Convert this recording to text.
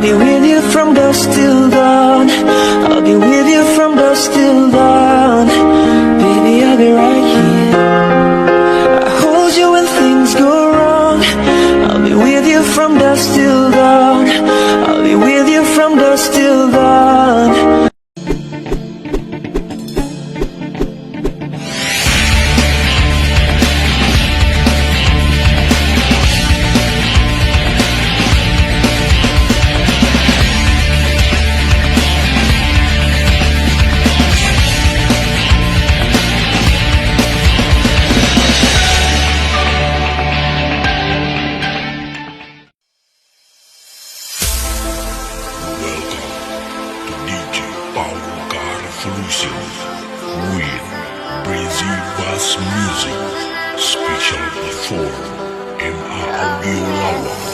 be with you from dusk till dawn. I'll be with you from dusk till dawn. Baby, I'll be right here. I hold you when things go wrong. I'll be with you from dusk till dawn. I'll be with you from dusk till dawn. With Brazil Bass Music, special for MA Audio Lawak.